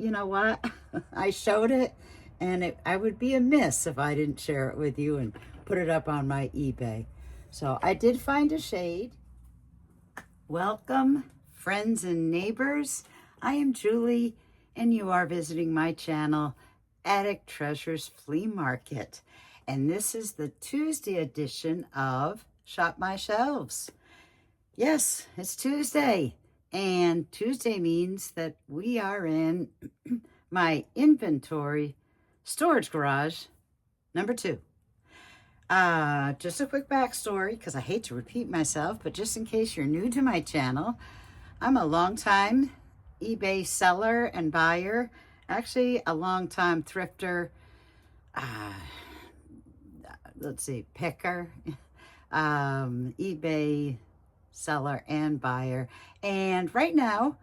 you know what? I showed it, and I would be amiss if I didn't share it with you and put it up on my eBay. So I did find a shade. Welcome, friends and neighbors. I am Julie, and you are visiting my channel, ATTIC Treasures Flea Market. And this is the Tuesday edition of Shop My Shelves. Yes, it's Tuesday, and Tuesday means that we are in my inventory storage garage number 2. Just a quick backstory, because I hate to repeat myself, but just in case you're new to my channel, I'm a longtime eBay seller and buyer, actually a longtime thrifter, picker, eBay seller and buyer. And right now,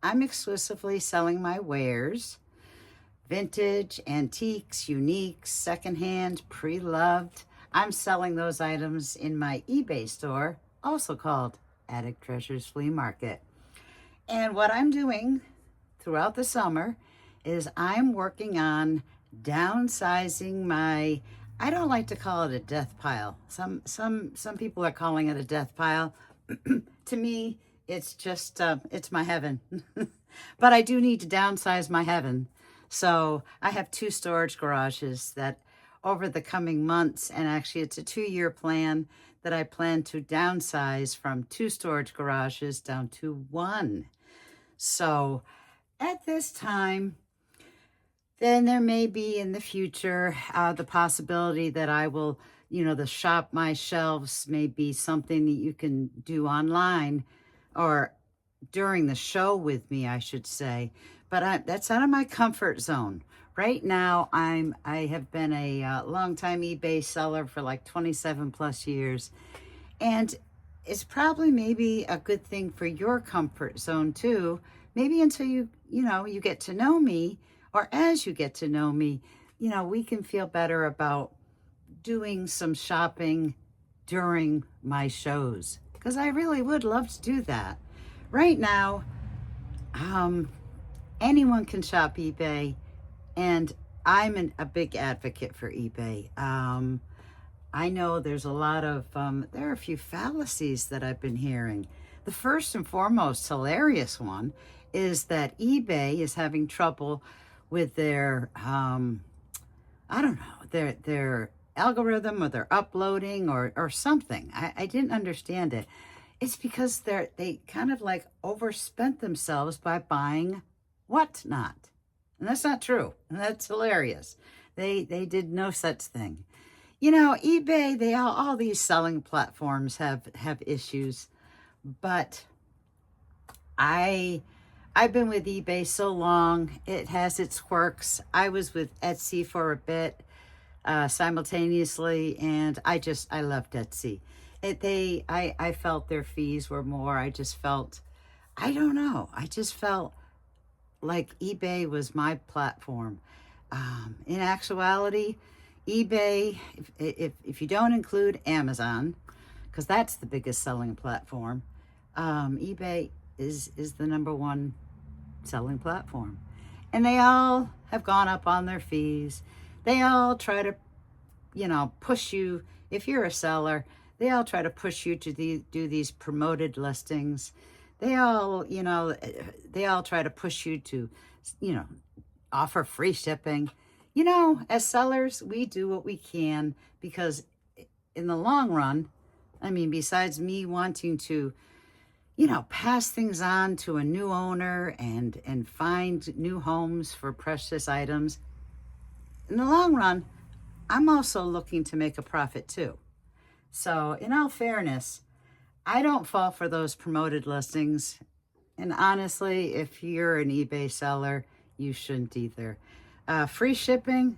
I'm exclusively selling my wares, vintage, antiques, uniques, secondhand, pre-loved. I'm selling those items in my eBay store, also called ATTIC Treasures Flea Market. And what I'm doing throughout the summer is I'm working on downsizing my, I don't like to call it a death pile. Some people are calling it a death pile. To me, it's just, it's my heaven. But I do need to downsize my heaven. So I have 2 storage garages that over the coming months, and actually it's a 2-year plan, that I plan to downsize from 2 storage garages down to 1. So at this time, then there may be in the future the possibility that I will, the Shop My Shelves may be something that you can do online or during the show with me, I should say. But that's out of my comfort zone. Right now, I have been a longtime eBay seller for like 27 plus years. And it's probably maybe a good thing for your comfort zone too. Maybe until you get to know me, or as you get to know me, we can feel better about doing some shopping during my shows, because I really would love to do that. Right now, anyone can shop eBay, and I'm a big advocate for eBay. I know there's a lot of, there are a few fallacies that I've been hearing. The first and foremost hilarious one is that eBay is having trouble with their, their algorithm, or their uploading, or something. I didn't understand it. It's because they kind of like overspent themselves by buying whatnot. And that's not true. And that's hilarious. They did no such thing. eBay, all these selling platforms have issues, but I've been with eBay so long, it has its quirks. I was with Etsy for a bit simultaneously, and I loved Etsy. I felt their fees were more. I just felt like eBay was my platform. In actuality, eBay, if you don't include Amazon, because that's the biggest selling platform, eBay is the number 1 selling platform. And they all have gone up on their fees. They all try to, push you. If you're a seller, they all try to push you to do these promoted listings. They all try to push you to, offer free shipping. As sellers, we do what we can, because in the long run, besides me wanting to, pass things on to a new owner and find new homes for precious items, in the long run, I'm also looking to make a profit too. So in all fairness, I don't fall for those promoted listings. And honestly, if you're an eBay seller, you shouldn't either. Free shipping,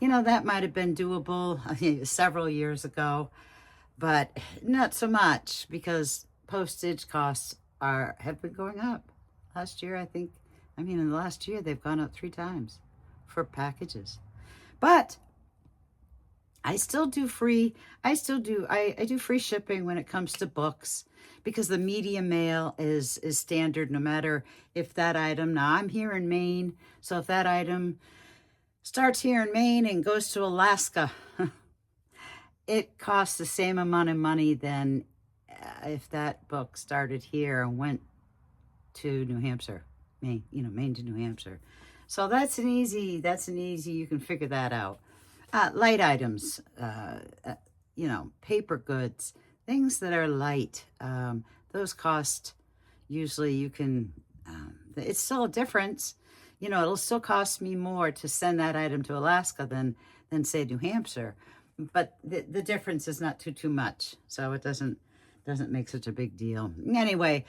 that might have been doable several years ago, but not so much, because postage costs have been going up. Last year, in the last year, they've gone up 3 times for packages. But I still do I do free shipping when it comes to books, because the media mail is standard no matter if that item, now I'm here in Maine, so if that item starts here in Maine and goes to Alaska, it costs the same amount of money than if that book started here and went to New Hampshire, Maine, Maine to New Hampshire. So that's an easy, you can figure that out. Light items, paper goods, things that are light. Those cost, usually you can, it's still a difference. It'll still cost me more to send that item to Alaska than say New Hampshire. But the difference is not too much. So it doesn't make such a big deal. Anyway,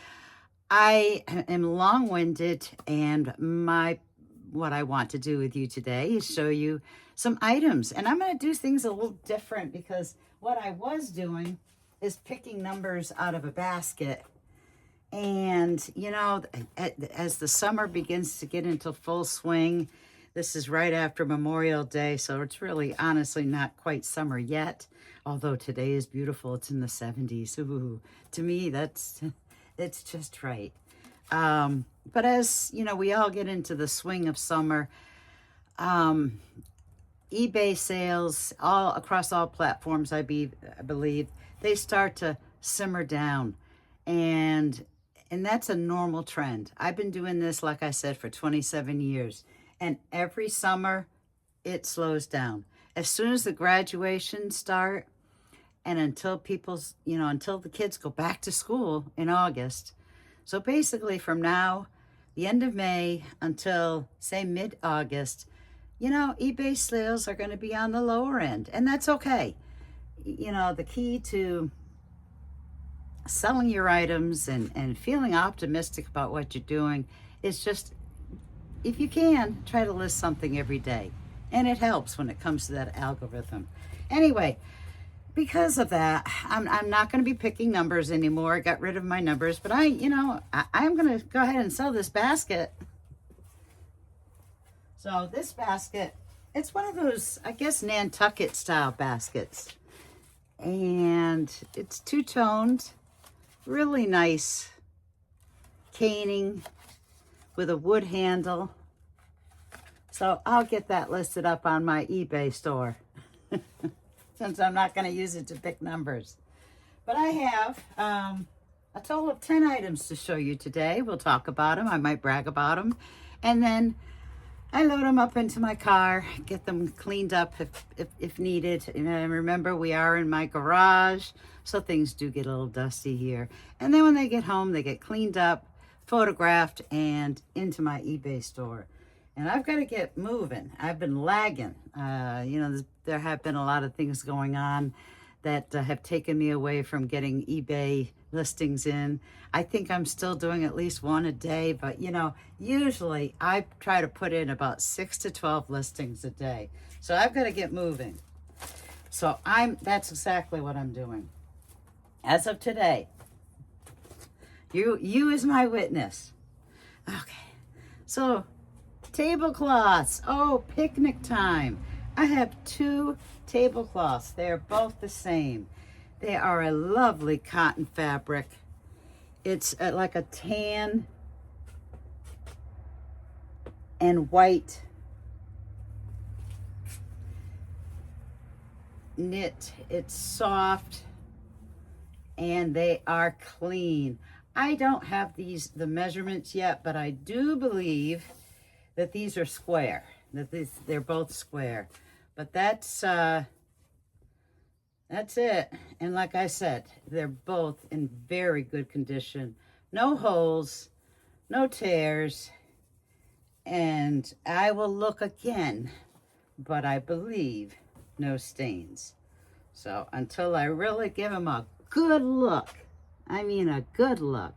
I am long-winded, and what I want to do with you today is show you some items. And I'm going to do things a little different, because what I was doing is picking numbers out of a basket. And, as the summer begins to get into full swing, this is right after Memorial Day, so it's really honestly not quite summer yet, although today is beautiful. It's in the 70s. Ooh, to me, it's just right. But as, we all get into the swing of summer, eBay sales all across all platforms, I believe, they start to simmer down. And that's a normal trend. I've been doing this, like I said, for 27 years. And every summer, it slows down. As soon as the graduations start, and until until the kids go back to school in August. So basically from now, the end of May, until, say, mid-August, eBay sales are going to be on the lower end. And that's okay. The key to selling your items and feeling optimistic about what you're doing is just, if you can, try to list something every day. And it helps when it comes to that algorithm. Anyway, because of that, I'm not going to be picking numbers anymore. I got rid of my numbers, but I'm going to go ahead and sell this basket. So this basket, it's one of those, I guess, Nantucket style baskets. And it's two-toned, really nice caning with a wood handle. So I'll get that listed up on my eBay store since I'm not going to use it to pick numbers. But I have a total of 10 items to show you today. We'll talk about them. I might brag about them. And then I load them up into my car, get them cleaned up if needed. And remember, we are in my garage, so things do get a little dusty here. And then when they get home, they get cleaned up, photographed, and into my eBay store. And I've got to get moving. I've been lagging. There have been a lot of things going on that have taken me away from getting eBay listings in. I think I'm still doing at least one a day, but usually I try to put in about 6 to 12 listings a day. So I've got to get moving. So that's exactly what I'm doing. As of today, you is my witness. Okay. So tablecloths. Oh, picnic time. I have 2 tablecloths. They're both the same. They are a lovely cotton fabric. It's like a tan and white knit. It's soft and they are clean. I don't have the measurements yet, but I do believe that these are square, they're both square. But that's it. And like I said, they're both in very good condition. No holes, no tears. And I will look again, but I believe no stains. So until I really give them a good look, I mean a good look,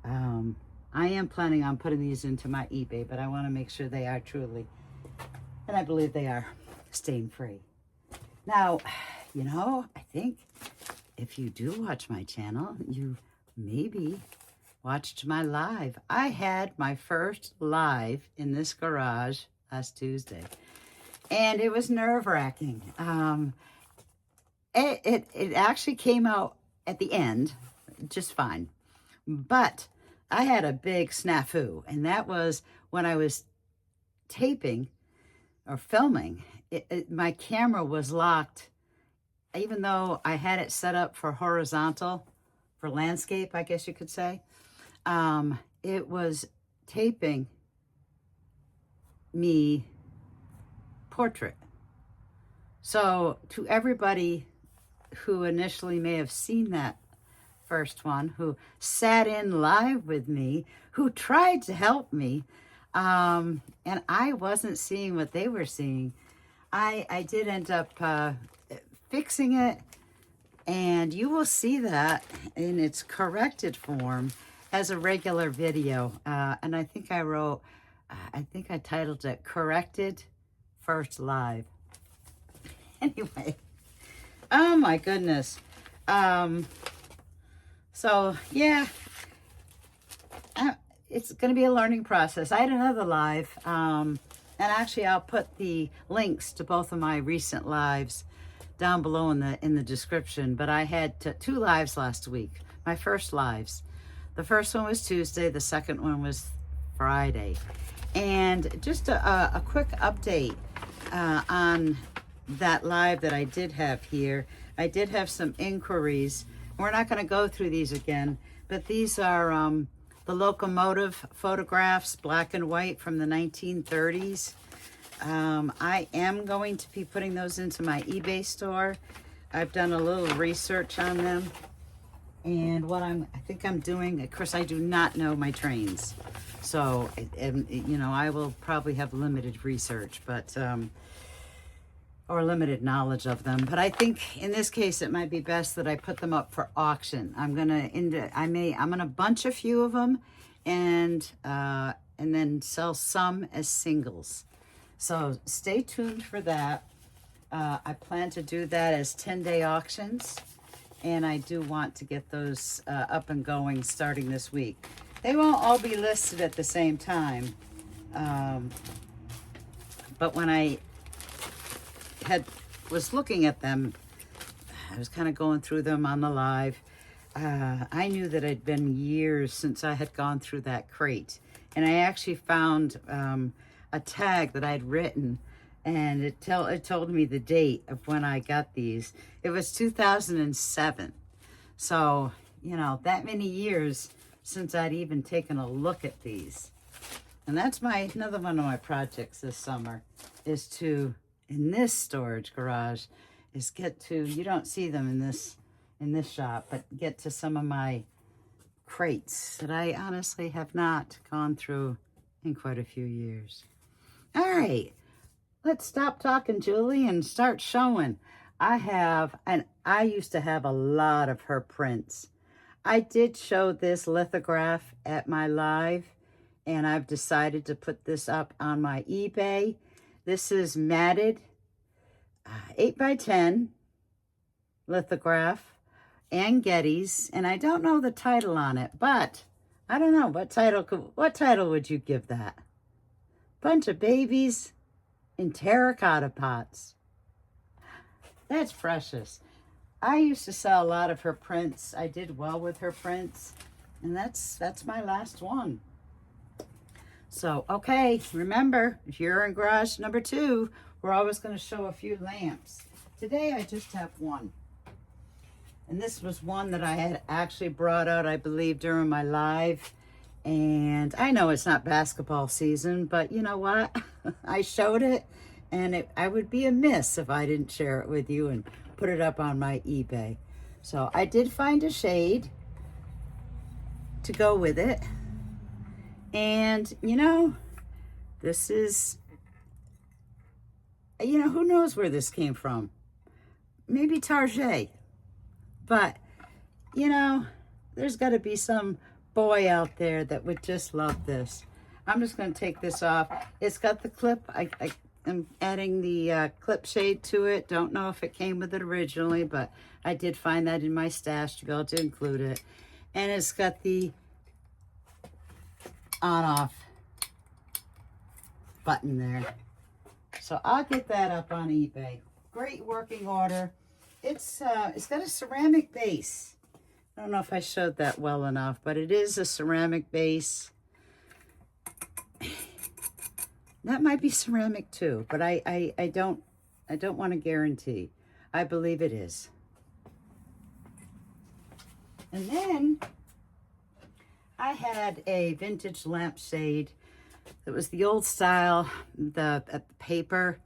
I am planning on putting these into my eBay, but I want to make sure they are truly, and I believe they are, stain-free. Now, I think if you do watch my channel, you maybe watched my live. I had my first live in this garage last Tuesday. and it was nerve-wracking. It actually came out at the end just fine, but I had a big snafu, and that was when I was taping or filming. My camera was locked, even though I had it set up for horizontal, for landscape, I guess you could say. It was taping me portrait. So to everybody who initially may have seen that first one, who sat in live with me, who tried to help me, and I wasn't seeing what they were seeing, I did end up fixing it, and you will see that in its corrected form as a regular video. And I think I titled it Corrected First Live. Anyway, oh my goodness. So yeah, it's going to be a learning process. I had another live, and actually I'll put the links to both of my recent lives down below in the description. But I had two lives last week, my first lives. The first one was Tuesday, the second one was Friday. And just a quick update on that live that I did have here. I did have some inquiries. We're not going to go through these again, but these are the locomotive photographs, black and white, from the 1930s. I am going to be putting those into my eBay store. I've done a little research on them, and what I think I'm doing, of course, I do not know my trains, so you know, I will probably have limited research, but or limited knowledge of them. But I think in this case, it might be best that I put them up for auction. I'm gonna bunch a few of them, and then sell some as singles. So stay tuned for that. I plan to do that as 10-day auctions, and I do want to get those up and going starting this week. They won't all be listed at the same time, but when I was looking at them, I was kind of going through them on the live. I knew that it had been years since I had gone through that crate, and I actually found a tag that I'd written, and it told me the date of when I got these. It was 2007. So, you know, that many years since I'd even taken a look at these. And that's another one of my projects this summer, is to, in this storage garage, is get to, you don't see them in this shop, but get to some of my crates that I honestly have not gone through in quite a few years. All right, let's stop talking, Julie, and start showing. I used to have a lot of her prints. I did show this lithograph at my live, and I've decided to put this up on my eBay. This is matted 8x10 lithograph and Gettys, and I don't know the title on it, but I don't know what title would you give that? Bunch of babies in terracotta pots. That's precious. I used to sell a lot of her prints. I did well with her prints, and that's my last one. So, okay, remember, if you're in garage number 2, we're always going to show a few lamps. Today, I just have one. And this was one that I had actually brought out, I believe, during my live. And I know it's not basketball season, but you know what? I showed it, and I would be amiss if I didn't share it with you and put it up on my eBay. So I did find a shade to go with it. And, you know, this is, you know, who knows where this came from? Maybe Target. But, you know, there's got to be some boy out there that would just love this. I'm just going to take this off. It's got the clip. I am adding the clip shade to it. Don't know if it came with it originally, but I did find that in my stash to be able to include it. And it's got the on-off button there. So So I'll get that up on eBay. Great working order. It's got a ceramic base. I don't know if I showed that well enough, but it is a ceramic base. That might be ceramic too, but I don't want to guarantee. I believe it is. And then I had a vintage lampshade. It was the old style, the paper,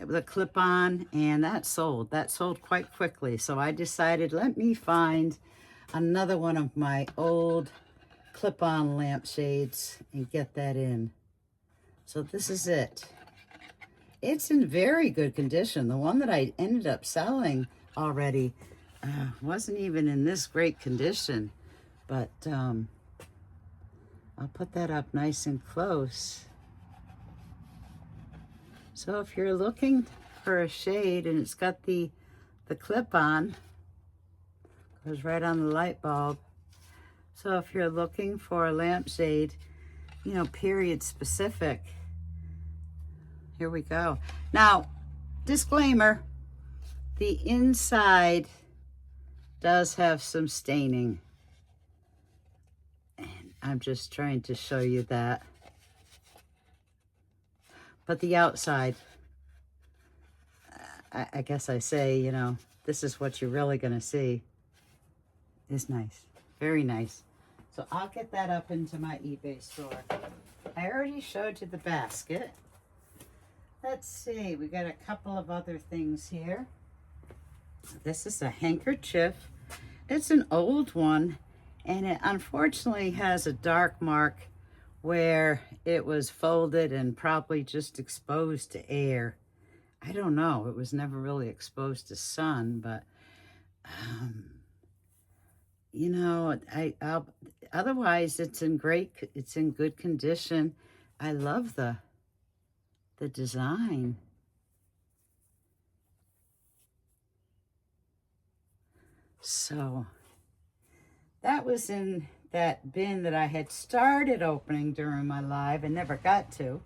the clip-on, and that sold. That sold quite quickly. So I decided, let me find another one of my old clip-on lampshades and get that in. So this is it. It's in very good condition. The one that I ended up selling already wasn't even in this great condition, but I'll put that up nice and close. So if you're looking for a shade and it's got the clip-on, goes right on the light bulb. So if you're looking for a lampshade, you know, period specific, here we go. Now, disclaimer, the inside does have some staining. And I'm just trying to show you that. But the outside, I guess I say, you know, this is what you're really going to see. Is nice. Very nice. So I'll get that up into my eBay store. I already showed you the basket. Let's see. We got a couple of other things here. This is a handkerchief. It's an old one, and it unfortunately has a dark mark where it was folded and probably just exposed to air. I don't know. It was never really exposed to sun, but you know, I'll otherwise it's in good condition. I love the design. So that was in that bin that I had started opening during my live and never got to.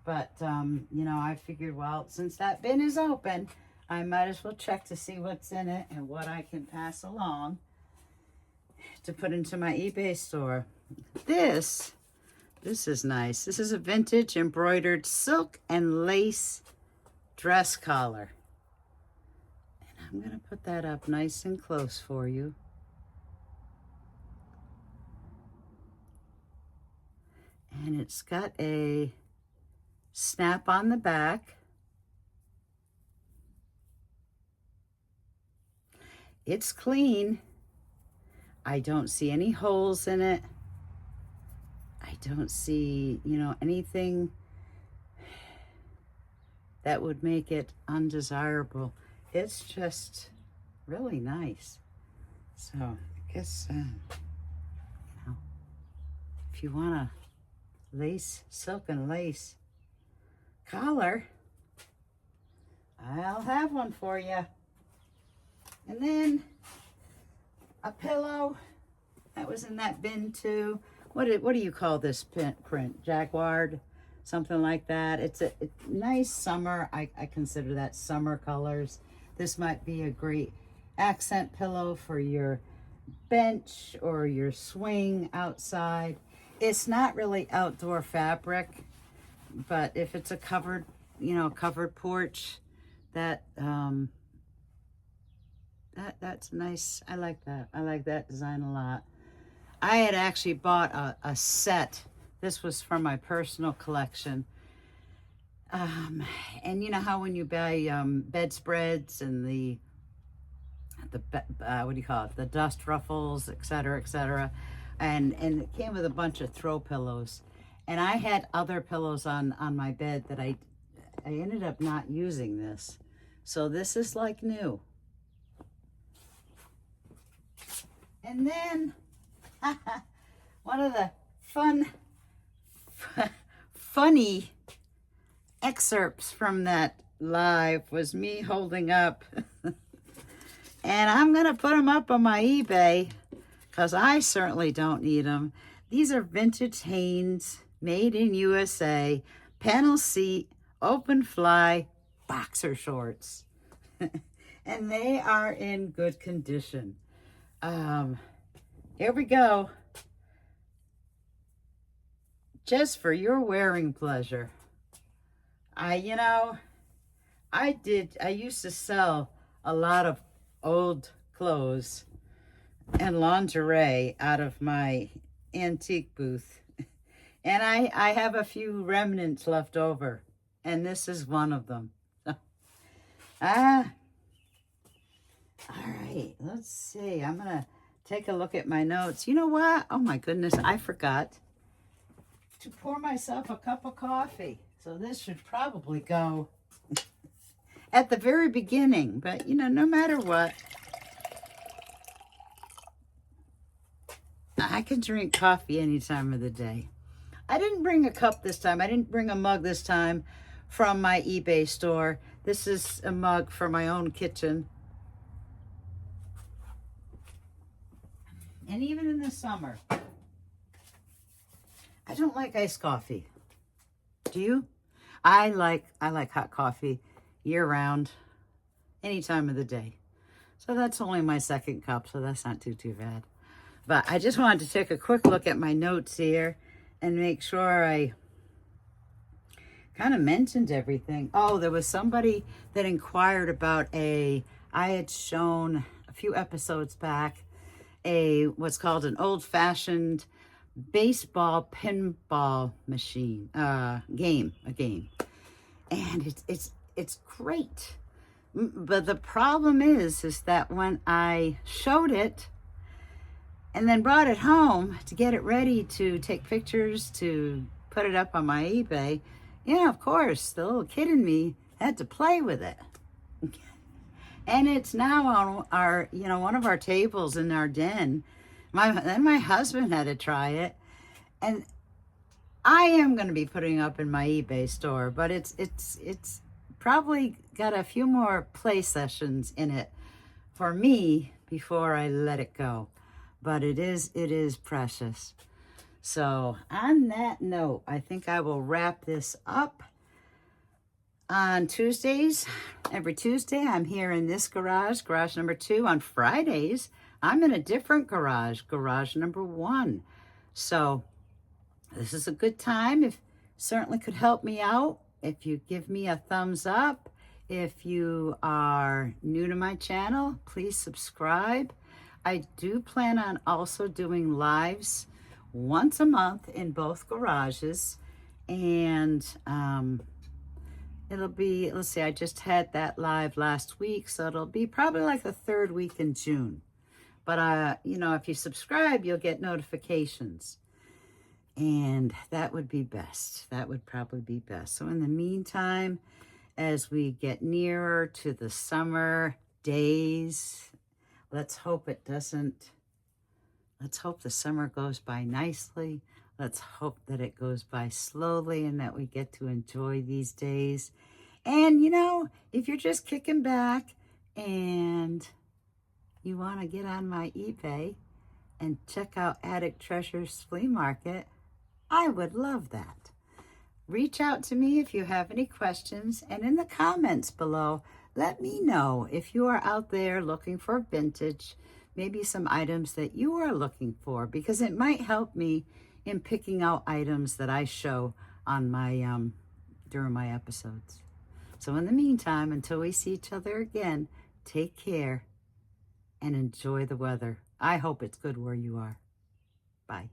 But, you know, I figured, well, since that bin is open, I might as well check to see what's in it and what I can pass along to put into my eBay store. This is nice. This is a vintage embroidered silk and lace dress collar. And I'm going to put that up nice and close for you. And it's got a snap on the back. It's clean. I don't see any holes in it. I don't see, you know, anything that would make it undesirable. It's just really nice. So I guess, you know, if you want a lace, silk and lace collar, I'll have one for you. And then a pillow that was in that bin too. What do you call this print? Jaguar, something like that. It's a nice summer. I consider that summer colors. This might be a great accent pillow for your bench or your swing outside. It's not really outdoor fabric, but if it's a covered, you know, covered porch, that's nice. I like that. I like that design a lot. I had actually bought a set. This was from my personal collection. And you know how when you buy bedspreads and the what do you call it? The dust ruffles, etc., etc. And it came with a bunch of throw pillows. And I had other pillows on my bed that I ended up not using this. So this is like new. And then one of the funny excerpts from that live was me holding up, and I'm going to put them up on my eBay because I certainly don't need them. These are vintage Hanes, made in USA, panel seat, open fly boxer shorts. And they are in good condition. Here we go. Just for your wearing pleasure. I used to sell a lot of old clothes and lingerie out of my antique booth. And I have a few remnants left over. And this is one of them. All right, let's see. I'm going to take a look at my notes. You know what? Oh my goodness, I forgot to pour myself a cup of coffee. So this should probably go at the very beginning. But, no matter what, I can drink coffee any time of the day. I didn't bring a cup this time. I didn't bring a mug this time from my eBay store. This is a mug for my own kitchen. And even in the summer, I don't like iced coffee. Do you? I like hot coffee year round, any time of the day. So that's only my second cup, so that's not too bad. But I just wanted to take a quick look at my notes here and make sure I kind of mentioned everything. Oh, there was somebody that inquired about I had shown a few episodes back, what's called an old-fashioned baseball pinball machine, a game. And it's great. But the problem is that when I showed it and then brought it home to get it ready to take pictures to put it up on my eBay, yeah, of course, the little kid in me had to play with it. And it's now on our, one of our tables in our den. Then my husband had to try it. And I am going to be putting up in my eBay store, but it's probably got a few more play sessions in it for me before I let it go. But it is precious. So on that note, I think I will wrap this up. On Tuesdays, every Tuesday, I'm here in this garage number 2. On Fridays, I'm in a different garage number 1. So this is a good time. If certainly could help me out, if you give me a thumbs up. If you are new to my channel, please subscribe. I do plan on also doing lives once a month in both garages. And it'll be, let's see, I just had that live last week, so it'll be probably like the 3rd week in June. But, if you subscribe, you'll get notifications. And that would be best. That would probably be best. So in the meantime, as we get nearer to the summer days, let's hope the summer goes by nicely. Let's hope that it goes by slowly and that we get to enjoy these days. And, if you're just kicking back and you want to get on my eBay and check out ATTIC TREASURES Flea Market, I would love that. Reach out to me if you have any questions, and in the comments below, let me know if you are out there looking for vintage, maybe some items that you are looking for, because it might help me in picking out items that I show on my during my episodes. So in the meantime, until we see each other again, take care and enjoy the weather. I hope it's good where you are. Bye.